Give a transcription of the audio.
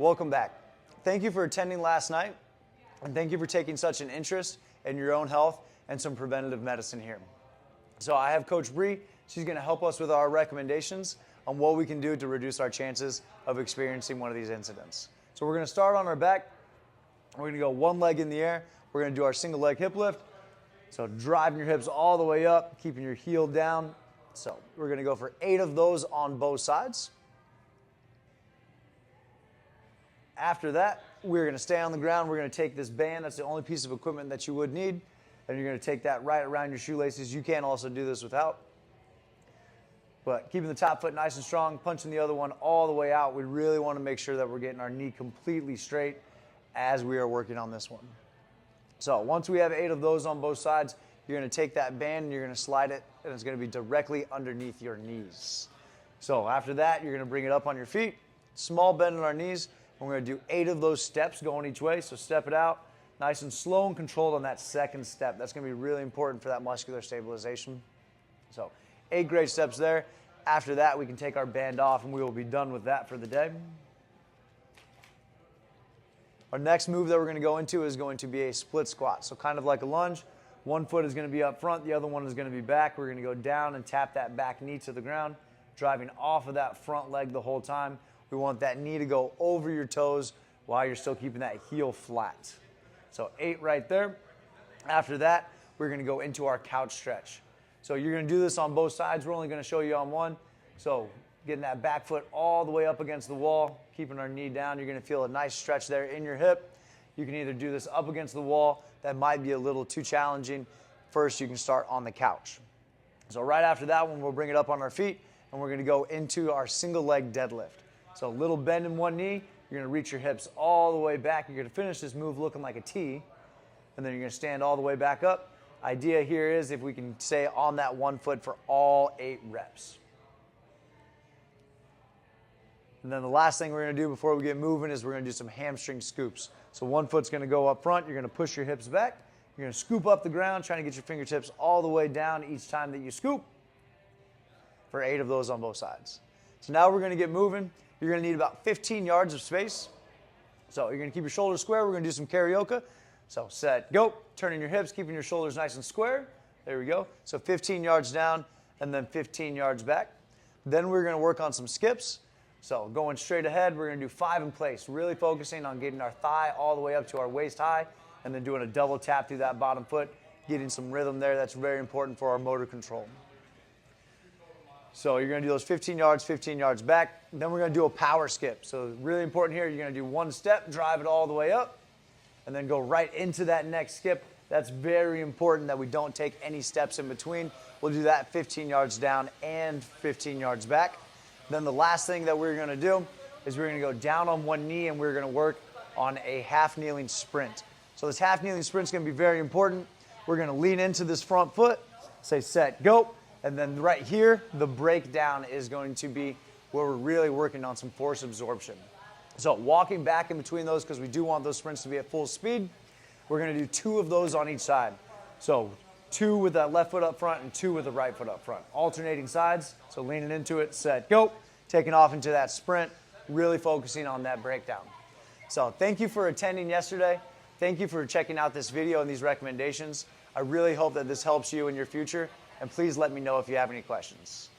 Welcome back. Thank you for attending last night, and thank you for taking such an interest in your own health and some preventative medicine here. So I have Coach Bree. She's going to help us with our recommendations on what we can do to reduce our chances of experiencing one of these incidents. So we're going to start on our back. We're going to go one leg in the air. We're going to do our single leg hip lift. So driving your hips all the way up, keeping your heel down. So we're going to go for 8 of those on both sides. After that, we're going to stay on the ground. We're going to take this band. That's the only piece of equipment that you would need. And you're going to take that right around your shoelaces. You can also do this without. But keeping the top foot nice and strong, punching the other one all the way out. We really want to make sure that we're getting our knee completely straight as we are working on this one. So once we have 8 of those on both sides, you're going to take that band and you're going to slide it, and it's going to be directly underneath your knees. So after that, you're going to bring it up on your feet, small bend in our knees. We're going to do 8 of those steps going each way. So step it out, nice and slow and controlled on that second step. That's going to be really important for that muscular stabilization. So 8 great steps there. After that, we can take our band off and we will be done with that for the day. Our next move that we're going to go into is going to be a split squat. So kind of like a lunge. One foot is going to be up front, the other one is going to be back. We're going to go down and tap that back knee to the ground, driving off of that front leg the whole time. We want that knee to go over your toes while you're still keeping that heel flat. So 8 right there. After that, we're going to go into our couch stretch. So you're going to do this on both sides. We're only going to show you on one. So getting that back foot all the way up against the wall, keeping our knee down. You're going to feel a nice stretch there in your hip. You can either do this up against the wall. That might be a little too challenging. First, you can start on the couch. So right after that one, we'll bring it up on our feet, and we're going to go into our single leg deadlift. So a little bend in one knee. You're going to reach your hips all the way back. You're going to finish this move looking like a T, and then you're going to stand all the way back up. Idea here is if we can stay on that one foot for all 8 reps. And then the last thing we're going to do before we get moving is we're going to do some hamstring scoops. So one foot's going to go up front. You're going to push your hips back. You're going to scoop up the ground, trying to get your fingertips all the way down each time that you scoop for 8 of those on both sides. So now we're going to get moving. You're going to need about 15 yards of space. So you're going to keep your shoulders square. We're going to do some karaoke. So set, go. Turning your hips, keeping your shoulders nice and square. There we go. So 15 yards down and then 15 yards back. Then we're going to work on some skips. So going straight ahead, we're going to do 5 in place, really focusing on getting our thigh all the way up to our waist high and then doing a double tap through that bottom foot, getting some rhythm there. That's very important for our motor control. So you're going to do those 15 yards back. Then we're going to do a power skip. So really important here, you're going to do 1 step, drive it all the way up, and then go right into that next skip. That's very important that we don't take any steps in between. We'll do that 15 yards down and 15 yards back. Then the last thing that we're going to do is we're going to go down on one knee and we're going to work on a half kneeling sprint. So this half kneeling sprint is going to be very important. We're going to lean into this front foot, say set, go. And then right here, the breakdown is going to be where we're really working on some force absorption. So walking back in between those, because we do want those sprints to be at full speed, we're going to do 2 of those on each side. So 2 with that left foot up front and 2 with the right foot up front. Alternating sides, so leaning into it, set, go. Taking off into that sprint, really focusing on that breakdown. So thank you for attending yesterday. Thank you for checking out this video and these recommendations. I really hope that this helps you in your future, and please let me know if you have any questions.